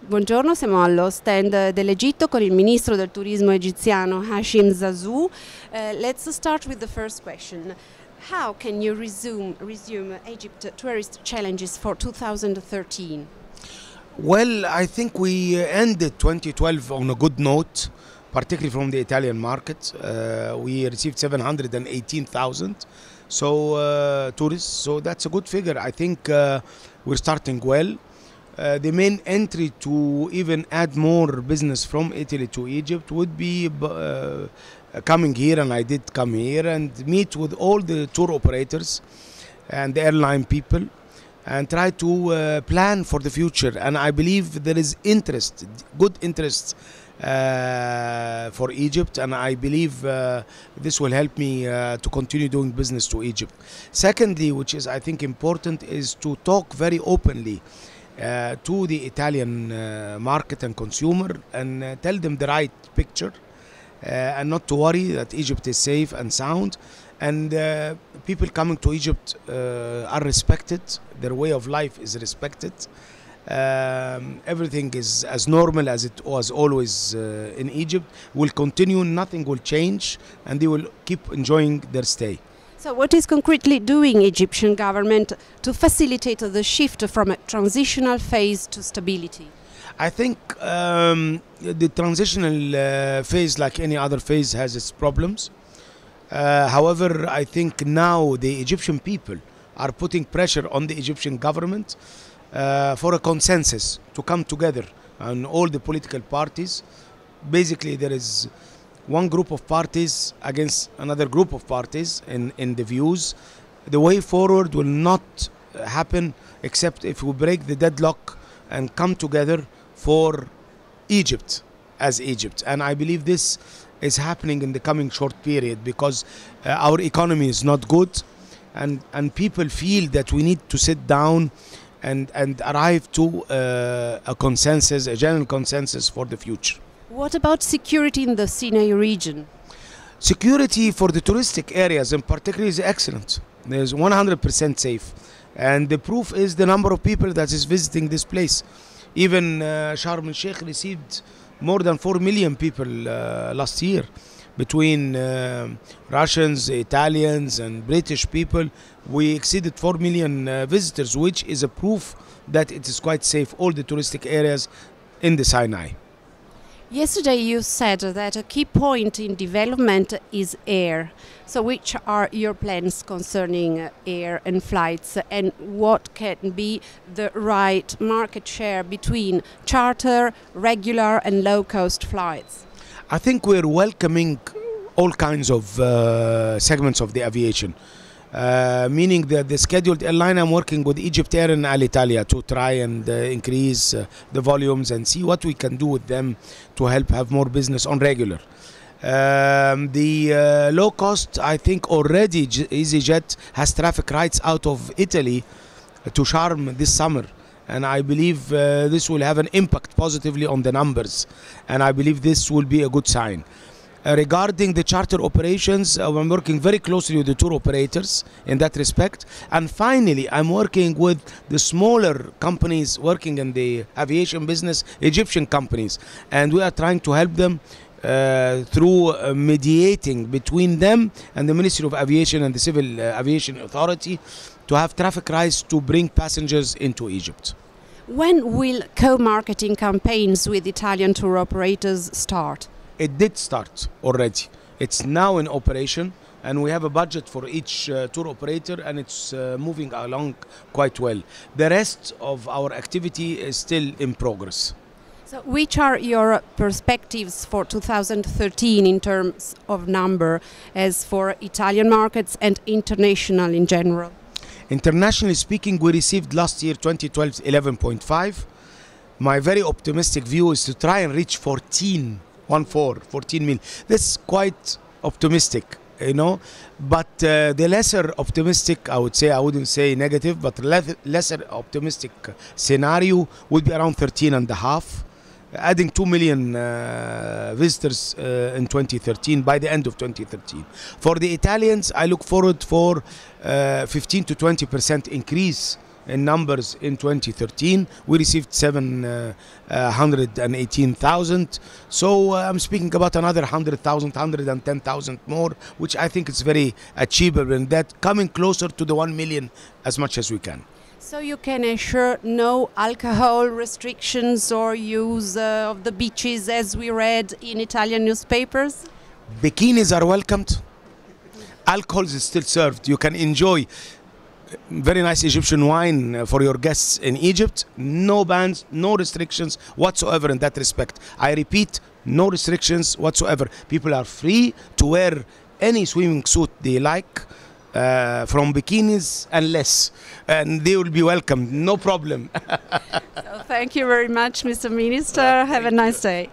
Buongiorno, siamo allo stand dell'Egitto con il ministro del turismo egiziano Hisham Zazou. Let's start with the first question. How can you resume Egypt tourist challenges for 2013? Well, I think we ended 2012 on a good note, particularly from the Italian market. We received 718,000 tourists, so that's a good figure. I think we're starting well. The main entry to even add more business from Italy to Egypt would be coming here, and I did come here and meet with all the tour operators and the airline people and try to plan for the future. And I believe there is interest, good interest for Egypt, and I believe this will help me to continue doing business to Egypt. Secondly, which is I think important, is to talk very openly to the Italian market and consumer and tell them the right picture and not to worry that Egypt is safe and sound, and people coming to Egypt are respected, their way of life is respected. Everything is as normal as it was always in Egypt, will continue, nothing will change, and they will keep enjoying their stay. So what is concretely doing Egyptian government to facilitate the shift from a transitional phase to stability? I think the transitional phase, like any other phase, has its problems. However, I think now the Egyptian people are putting pressure on the Egyptian government for a consensus to come together on all the political parties. Basically, there is one group of parties against another group of parties in the views. The way forward will not happen except if we break the deadlock and come together for Egypt as Egypt. And I believe this is happening in the coming short period, because our economy is not good, and people feel that we need to sit down and arrive to a consensus, a general consensus for the future. What about security in the Sinai region? Security for the touristic areas in particular is excellent. There's 100% safe, and the proof is the number of people that is visiting this place. Even Sharm el-Sheikh received more than 4 million people last year, between Russians, Italians and British people. We exceeded 4 million visitors, which is a proof that it is quite safe, all the touristic areas in the Sinai. Yesterday you said that a key point in development is air. So which are your plans concerning air and flights, and what can be the right market share between charter, regular and low-cost flights? I think we're welcoming all kinds of segments of the aviation. Meaning that the scheduled airline, I'm working with Egypt Air and Alitalia to try and increase the volumes and see what we can do with them to help have more business on regular. The low cost, I think already EasyJet has traffic rights out of Italy to Sharm this summer, and I believe this will have an impact positively on the numbers, and I believe this will be a good sign. Regarding the charter operations, I'm working very closely with the tour operators in that respect. And finally, I'm working with the smaller companies working in the aviation business, Egyptian companies. And we are trying to help them through mediating between them and the Ministry of Aviation and the Civil Aviation Authority to have traffic rights to bring passengers into Egypt. When will co-marketing campaigns with Italian tour operators start? It did start already. It's now in operation, and we have a budget for each tour operator, and it's moving along quite well. The rest of our activity is still in progress. So which are your perspectives for 2013 in terms of number, as for Italian markets and international in general? Internationally speaking, we received last year, 2012, 11.5. My very optimistic view is to try and reach 14 million. That's quite optimistic, you know, but the lesser optimistic, I would say, I wouldn't say negative, but lesser optimistic scenario would be around 13.5, adding 2 million visitors in 2013, by the end of 2013. For the Italians, I look forward for 15 to 20% increase in numbers in 2013. We received 718,000. So I'm speaking about another 100,000, 110,000 more, which I think is very achievable, and that coming closer to the 1 million as much as we can. So you can assure no alcohol restrictions or use of the beaches as we read in Italian newspapers? Bikinis are welcomed. Alcohol is still served. You can enjoy very nice Egyptian wine for your guests in Egypt. No bans, no restrictions whatsoever in that respect. I repeat, no restrictions whatsoever. People are free to wear any swimming suit they like, from bikinis and less, and they will be welcomed, no problem. So thank you very much, Mr. Minister. Have a nice day.